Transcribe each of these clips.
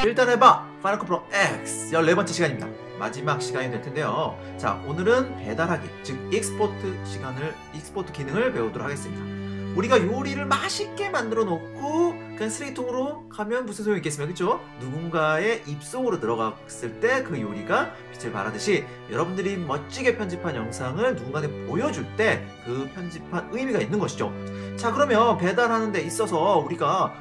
일단 해봐! 파이널 컷 프로 X 14번째 시간입니다. 마지막 시간이 될 텐데요. 자, 오늘은 배달하기, 즉 익스포트 기능을 배우도록 하겠습니다. 우리가 요리를 맛있게 만들어 놓고 그냥 쓰레기통으로 가면 무슨 소용이 있겠습니까? 그쵸? 누군가의 입속으로 들어갔을 때 그 요리가 빛을 발하듯이 여러분들이 멋지게 편집한 영상을 누군가한테 보여줄 때 그 편집한 의미가 있는 것이죠. 자, 그러면 배달하는 데 있어서 우리가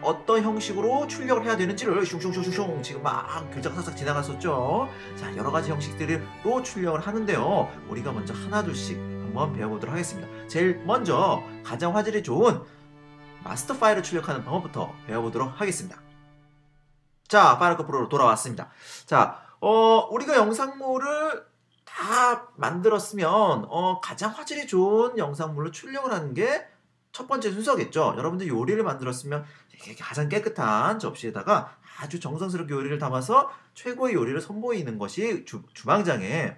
어떤 형식으로 출력을 해야 되는지를 슝슝슝슝 지금 막 글자가 싹싹 지나갔었죠. 자, 여러가지 형식들로 출력을 하는데요. 우리가 먼저 하나둘씩 한번 배워보도록 하겠습니다. 제일 먼저 가장 화질이 좋은 마스터 파일을 출력하는 방법부터 배워보도록 하겠습니다. 자, 파이널 컷 프로로 돌아왔습니다. 자, 우리가 영상물을 다 만들었으면 가장 화질이 좋은 영상물로 출력을 하는 게 첫 번째 순서겠죠. 여러분들 요리를 만들었으면 가장 깨끗한 접시에다가 아주 정성스럽게 요리를 담아서 최고의 요리를 선보이는 것이 주방장의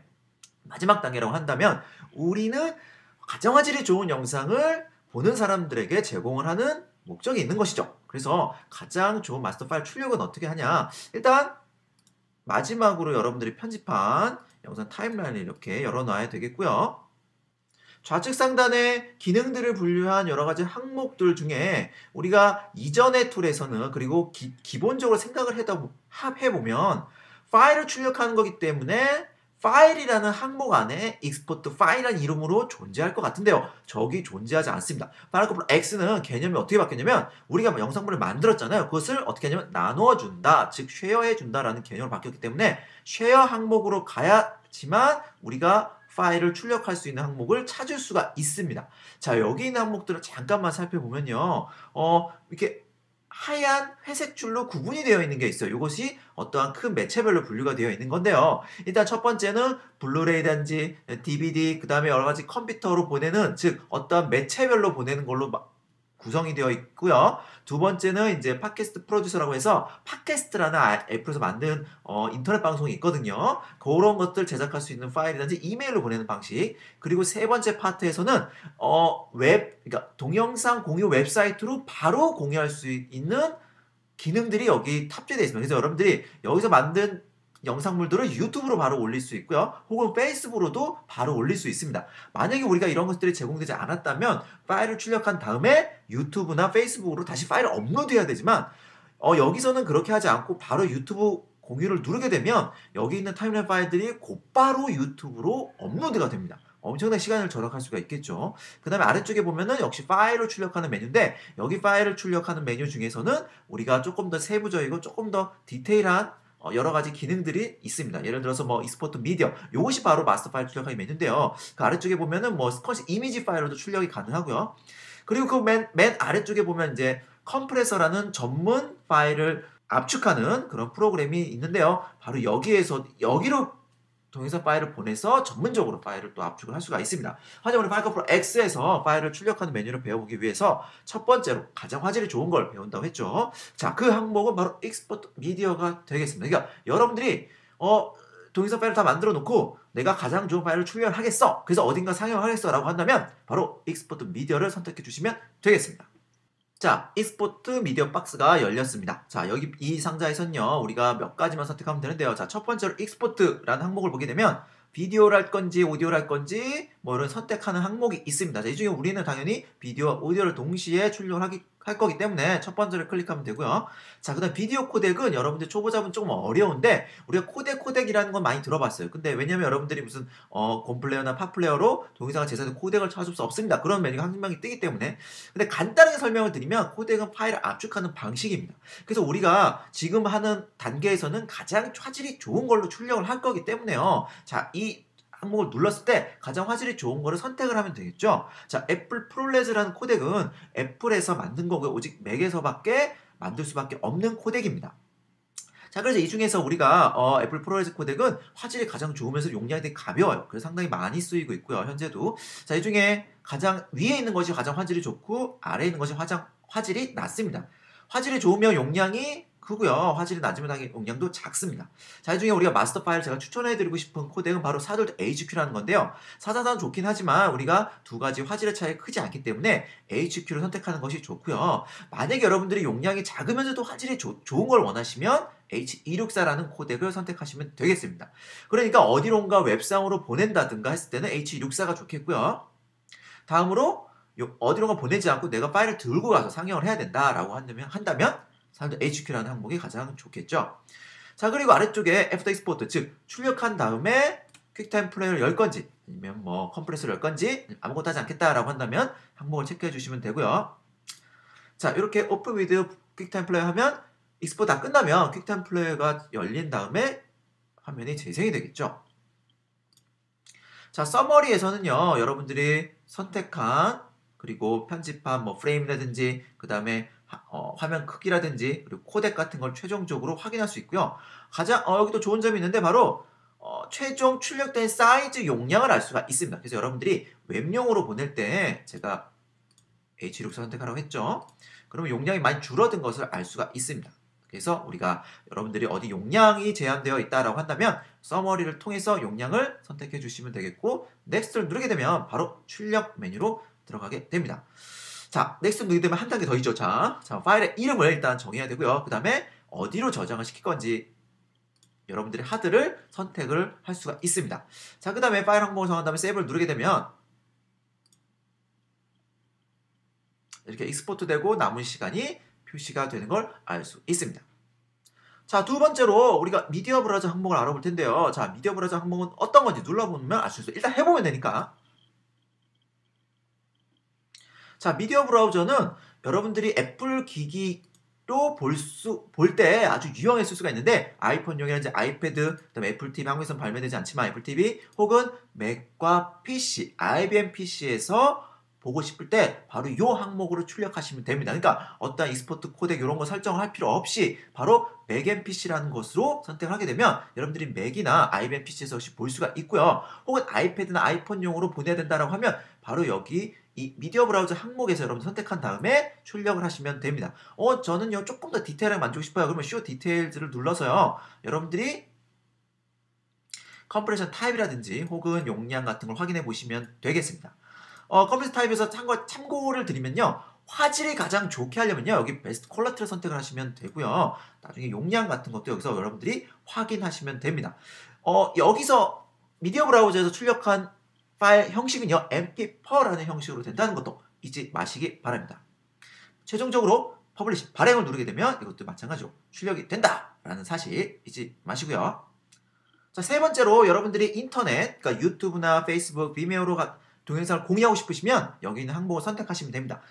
마지막 단계라고 한다면, 우리는 가장 화질이 좋은 영상을 보는 사람들에게 제공을 하는 목적이 있는 것이죠. 그래서 가장 좋은 마스터 파일 출력은 어떻게 하냐, 일단 마지막으로 여러분들이 편집한 영상 타임라인을 이렇게 열어놔야 되겠고요. 좌측 상단에 기능들을 분류한 여러가지 항목들 중에 우리가 이전의 툴에서는, 그리고 기본적으로 생각을 해보면 파일을 출력하는 거기 때문에 파일이라는 항목 안에 익스포트 파일이라는 이름으로 존재할 것 같은데요. 저기 존재하지 않습니다. 파이널 컷 프로 X는 개념이 어떻게 바뀌었냐면, 우리가 영상물을 만들었잖아요. 그것을 어떻게 하냐면 나누어준다, 즉 쉐어해준다라는 개념으로 바뀌었기 때문에 쉐어 항목으로 가야지만 우리가 파일을 출력할 수 있는 항목을 찾을 수가 있습니다. 자, 여기 있는 항목들을 잠깐만 살펴보면요. 이렇게 하얀 회색 줄로 구분이 되어 있는 게 있어요. 이것이 어떠한 큰 매체별로 분류가 되어 있는 건데요. 일단 첫 번째는 블루레이든지 DVD, 그 다음에 여러 가지 컴퓨터로 보내는, 즉 어떠한 매체별로 보내는 걸로 구성이 되어 있고요. 두 번째는 이제 팟캐스트 프로듀서라고 해서 팟캐스트라는 애플에서 만든 인터넷 방송이 있거든요. 그런 것들 제작할 수 있는 파일이든지 이메일로 보내는 방식. 그리고 세 번째 파트에서는 그러니까 동영상 공유 웹사이트로 바로 공유할 수 있는 기능들이 여기 탑재되어 있습니다. 그래서 여러분들이 여기서 만든 영상물들을 유튜브로 바로 올릴 수 있고요. 혹은 페이스북으로도 바로 올릴 수 있습니다. 만약에 우리가 이런 것들이 제공되지 않았다면 파일을 출력한 다음에 유튜브나 페이스북으로 다시 파일을 업로드해야 되지만, 여기서는 그렇게 하지 않고 바로 유튜브 공유를 누르게 되면 여기 있는 타임라인 파일들이 곧바로 유튜브로 업로드가 됩니다. 엄청난 시간을 절약할 수가 있겠죠. 그 다음에 아래쪽에 보면은 역시 파일을 출력하는 메뉴인데, 여기 파일을 출력하는 메뉴 중에서는 우리가 조금 더 세부적이고 조금 더 디테일한 여러 가지 기능들이 있습니다. 예를 들어서 익스포트 미디어, 이것이 바로 마스터 파일 출력하기 메뉴인데요. 그 아래쪽에 보면은 스쿼시 이미지 파일로도 출력이 가능하고요. 그리고 그 맨 아래쪽에 보면 이제 컴프레서라는 전문 파일을 압축하는 그런 프로그램이 있는데요. 바로 여기로 동영상 파일을 보내서 전문적으로 파일을 또 압축을 할 수가 있습니다. 하지만 우리 파이널 컷 프로 X에서 파일을 출력하는 메뉴를 배워보기 위해서 첫 번째로 가장 화질이 좋은 걸 배운다고 했죠. 자, 그 항목은 바로 익스포트 미디어가 되겠습니다. 그러니까 여러분들이 동영상 파일을 다 만들어 놓고 내가 가장 좋은 파일을 출력을 하겠어, 그래서 어딘가 상영하겠어 라고 한다면 바로 익스포트 미디어를 선택해 주시면 되겠습니다. 자, 익스포트 미디어 박스가 열렸습니다. 자, 여기 이 상자에서는요, 우리가 몇 가지만 선택하면 되는데요. 자, 첫 번째로 익스포트라는 항목을 보게 되면 비디오를 할 건지 오디오를 할 건지 이런 선택하는 항목이 있습니다. 자, 이 중에 우리는 당연히 비디오와 오디오를 동시에 출력을 할 거기 때문에 첫 번째를 클릭하면 되고요. 자, 그 다음 비디오 코덱은 여러분들 초보자분 조금 어려운데, 우리가 코덱이라는 건 많이 들어봤어요. 근데 왜냐면 여러분들이 무슨 곰플레어나 팟플레어로 동영상을 제작해서 코덱을 찾을 수 없습니다. 그런 메뉴가 한 명이 뜨기 때문에. 근데 간단하게 설명을 드리면 코덱은 파일을 압축하는 방식입니다. 그래서 우리가 지금 하는 단계에서는 가장 화질이 좋은 걸로 출력을 할 거기 때문에요. 자, 이 항목을 눌렀을 때 가장 화질이 좋은 거를 선택을 하면 되겠죠. 자, 애플 프롤레즈라는 코덱은 애플에서 만든 거고요. 오직 맥에서밖에 만들 수밖에 없는 코덱입니다. 자, 그래서 이 중에서 우리가 애플 프로레즈 코덱은 화질이 가장 좋으면서 용량이 되게 가벼워요. 그래서 상당히 많이 쓰이고 있고요. 현재도. 자, 이 중에 가장 위에 있는 것이 가장 화질이 좋고 아래에 있는 것이 화질이 낮습니다. 화질이 좋으면 용량이 크고요. 화질이 낮으면 당연히 용량도 작습니다. 자, 이 중에 우리가 마스터 파일 제가 추천해드리고 싶은 코덱은 바로 4.2 HQ라는 건데요. 4.4는 좋긴 하지만 우리가 두 가지 화질의 차이가 크지 않기 때문에 HQ를 선택하는 것이 좋고요. 만약에 여러분들이 용량이 작으면서도 화질이 좋은 걸 원하시면 H264라는 코덱을 선택하시면 되겠습니다. 그러니까 어디론가 웹상으로 보낸다든가 했을 때는 H264가 좋겠고요. 다음으로 어디론가 보내지 않고 내가 파일을 들고 가서 상영을 해야 된다라고 한다면 HQ라는 항목이 가장 좋겠죠. 자, 그리고 아래쪽에 애프터 익스포트, 즉 출력한 다음에 퀵타임 플레이를 열 건지 아니면 뭐 컴프레서를 열 건지 아무것도 하지 않겠다라고 한다면 항목을 체크해 주시면 되고요. 자, 이렇게 오픈 위드 퀵타임 플레이 하면 익스포트 다 끝나면 퀵타임 플레이가 열린 다음에 화면이 재생이 되겠죠. 자, 서머리에서는요, 여러분들이 선택한 그리고 편집한 뭐 프레임이라든지 그 다음에 화면 크기라든지 그리고 코덱 같은 걸 최종적으로 확인할 수 있고요. 가장 여기도 좋은 점이 있는데 바로 최종 출력된 사이즈 용량을 알 수가 있습니다. 그래서 여러분들이 웹용으로 보낼 때 제가 H6 선택하라고 했죠. 그러면 용량이 많이 줄어든 것을 알 수가 있습니다. 그래서 우리가 여러분들이 어디 용량이 제한되어 있다라고 한다면 서머리를 통해서 용량을 선택해 주시면 되겠고 넥스트를 누르게 되면 바로 출력 메뉴로 들어가게 됩니다. 자, 넥스트 누르게 되면 한 단계 더 있죠. 자, 파일의 이름을 일단 정해야 되고요. 그 다음에 어디로 저장을 시킬 건지 여러분들의 하드를 선택을 할 수가 있습니다. 자, 그 다음에 파일 항목을 정한 다음에 세이브를 누르게 되면 이렇게 익스포트 되고 남은 시간이 표시가 되는 걸 알 수 있습니다. 자, 두 번째로 우리가 미디어 브라우저 항목을 알아볼 텐데요. 자, 미디어 브라우저 항목은 어떤 건지 눌러보면 알 수 있어요. 일단 해보면 되니까. 자, 미디어 브라우저는 여러분들이 애플 기기로 볼 때 아주 유용했을 수가 있는데 아이폰용이라든지 아이패드, 그다음에 애플 TV 한국에서는 발매되지 않지만 애플 TV 혹은 맥과 PC, IBM PC에서 보고 싶을 때 바로 이 항목으로 출력하시면 됩니다. 그러니까 어떤 익스포트 코덱 이런 거 설정을 할 필요 없이 바로 맥 앤 PC라는 것으로 선택을 하게 되면 여러분들이 맥이나 IBM PC에서 역시 볼 수가 있고요. 혹은 아이패드나 아이폰용으로 보내야 된다라고 하면 바로 여기 이 미디어 브라우저 항목에서 여러분 선택한 다음에 출력을 하시면 됩니다. 저는요 조금 더 디테일하게 만들고 싶어요. 그러면 쇼 디테일즈를 눌러서요. 여러분들이 컴프레션 타입이라든지 혹은 용량 같은 걸 확인해 보시면 되겠습니다. 컴프레션 타입에서 참고를 드리면요. 화질이 가장 좋게 하려면요. 여기 베스트 퀄리티를 선택을 하시면 되고요. 나중에 용량 같은 것도 여기서 여러분들이 확인하시면 됩니다. 여기서 미디어 브라우저에서 출력한 파일 형식은요. MP4라는 형식으로 된다는 것도 잊지 마시기 바랍니다. 최종적으로 퍼블리시, 발행을 누르게 되면 이것도 마찬가지로 출력이 된다라는 사실 잊지 마시고요. 자, 세 번째로 여러분들이 인터넷, 그러니까 유튜브나 페이스북, 비메오로 동영상을 공유하고 싶으시면 여기 있는 항목을 선택하시면 됩니다.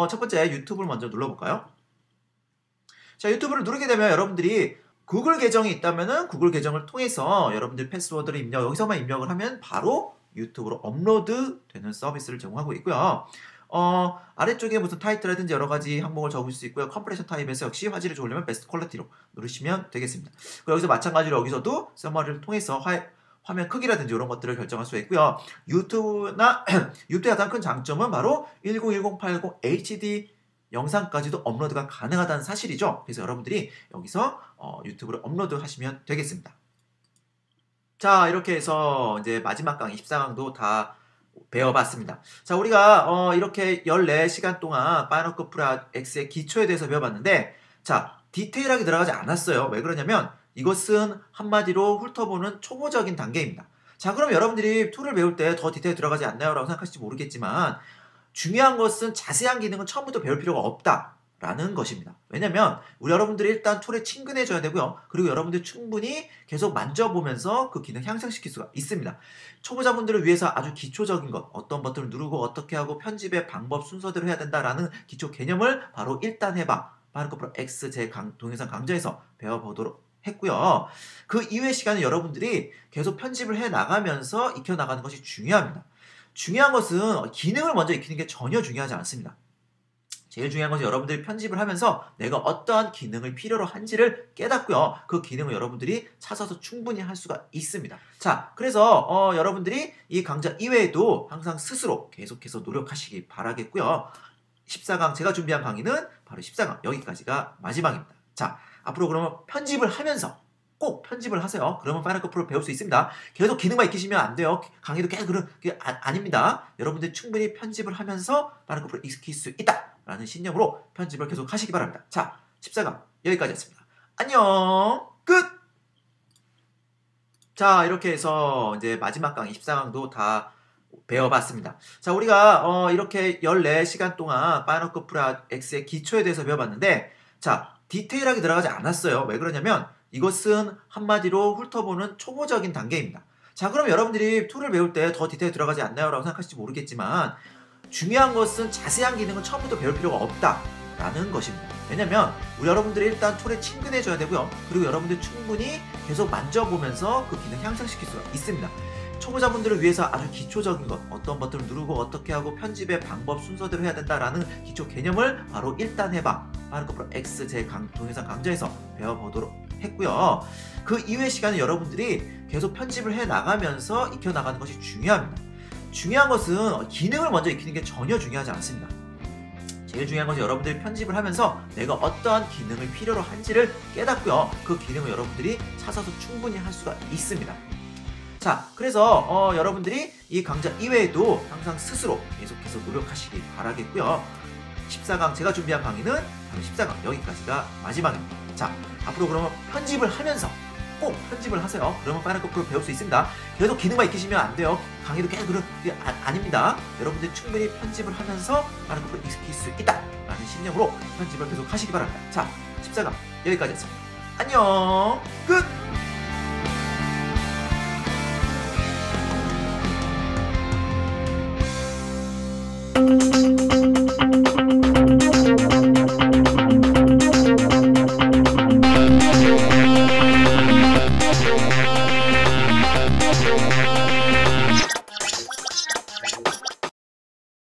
첫 번째 유튜브를 먼저 눌러볼까요? 자, 유튜브를 누르게 되면 여러분들이 구글 계정이 있다면은 구글 계정을 통해서 여러분들 패스워드를 여기서만 입력을 하면 바로 유튜브로 업로드 되는 서비스를 제공하고 있고요. 아래쪽에 무슨 타이틀이라든지 여러 가지 항목을 적을 수 있고요. 컴프레션 타입에서 역시 화질을 좋으려면 베스트 퀄리티로 누르시면 되겠습니다. 그리고 여기서 마찬가지로 여기서도 서머리를 통해서 화면 크기라든지 이런 것들을 결정할 수 있고요. 유튜브의 가장 큰 장점은 바로 1080, 80 HD 영상까지도 업로드가 가능하다는 사실이죠. 그래서 여러분들이 여기서 유튜브로 업로드 하시면 되겠습니다. 자, 이렇게 해서 이제 마지막 강의 14강도 다 배워봤습니다. 자, 우리가 이렇게 14시간 동안 파이널 컷 프로 X의 기초에 대해서 배워봤는데 자, 디테일하게 들어가지 않았어요. 왜 그러냐면 이것은 한마디로 훑어보는 초보적인 단계입니다. 자, 그럼 여러분들이 툴을 배울 때 더 디테일 들어가지 않나요? 라고 생각하실지 모르겠지만 중요한 것은 자세한 기능은 처음부터 배울 필요가 없다라는 것입니다. 왜냐면 우리 여러분들이 일단 툴에 친근해져야 되고요. 그리고 여러분들이 충분히 계속 만져보면서 그 기능 향상시킬 수가 있습니다. 초보자분들을 위해서 아주 기초적인 것, 어떤 버튼을 누르고 어떻게 하고 편집의 방법 순서대로 해야 된다라는 기초 개념을 바로 일단 해봐. 파이널 컷 프로 X 제 동영상 강좌에서 배워보도록 했고요. 그 이후의 시간은 여러분들이 계속 편집을 해 나가면서 익혀 나가는 것이 중요합니다. 중요한 것은 기능을 먼저 익히는 게 전혀 중요하지 않습니다. 제일 중요한 것은 여러분들이 편집을 하면서 내가 어떠한 기능을 필요로 한지를 깨닫고요. 그 기능을 여러분들이 찾아서 충분히 할 수가 있습니다. 자, 그래서 여러분들이 이 강좌 이외에도 항상 스스로 계속해서 노력하시기 바라겠고요. 14강 제가 준비한 강의는 바로 14강 여기까지가 마지막입니다. 자, 앞으로 그러면 편집을 하면서 꼭 편집을 하세요. 그러면 파이널 컷 프로 배울 수 있습니다. 계속 기능만 익히시면 안 돼요. 강의도 계속 그런 게 아닙니다. 여러분들 충분히 편집을 하면서 파이널 컷 프로 익힐 수 있다라는 신념으로 편집을 계속 하시기 바랍니다. 자, 14강 여기까지였습니다. 안녕. 끝. 자, 이렇게 해서 이제 마지막 강의 14강도 다 배워봤습니다. 자, 우리가 이렇게 14시간 동안 파이널 컷 프로 X의 기초에 대해서 배워봤는데, 자, 디테일하게 들어가지 않았어요. 왜 그러냐면 이것은 한마디로 훑어보는 초보적인 단계입니다. 자, 그럼 여러분들이 툴을 배울 때 더 디테일 들어가지 않나요? 라고 생각하실지 모르겠지만 중요한 것은 자세한 기능은 처음부터 배울 필요가 없다라는 것입니다. 왜냐면 우리 여러분들이 일단 툴에 친근해져야 되고요. 그리고 여러분들이 충분히 계속 만져보면서 그 기능 향상시킬 수가 있습니다. 초보자분들을 위해서 아주 기초적인 것, 어떤 버튼을 누르고 어떻게 하고 편집의 방법 순서대로 해야 된다라는 기초 개념을 바로 1단 해봐 파이널 컷 프로 X 제 동영상 강좌에서 배워보도록 했고요. 그 이후의 시간은 여러분들이 계속 편집을 해 나가면서 익혀 나가는 것이 중요합니다. 중요한 것은 기능을 먼저 익히는 게 전혀 중요하지 않습니다. 제일 중요한 것은 여러분들이 편집을 하면서 내가 어떠한 기능을 필요로 한지를 깨닫고요. 그 기능을 여러분들이 찾아서 충분히 할 수가 있습니다. 자, 그래서 여러분들이 이 강좌 이외에도 항상 스스로 계속해서 노력하시기 바라겠고요. 14강 제가 준비한 강의는 바로 14강 여기까지가 마지막입니다. 자, 앞으로 그러면 편집을 하면서 꼭 편집을 하세요. 그러면 파이널 컷 프로 배울 수 있습니다. 계속 기능만 익히시면 안 돼요. 강의도 계속 그런 게 아닙니다. 여러분들이 충분히 편집을 하면서 파이널 컷 프로 익힐 수 있다라는 신념으로 편집을 계속 하시기 바랍니다. 자, 14강 여기까지였습니다. 안녕. 끝.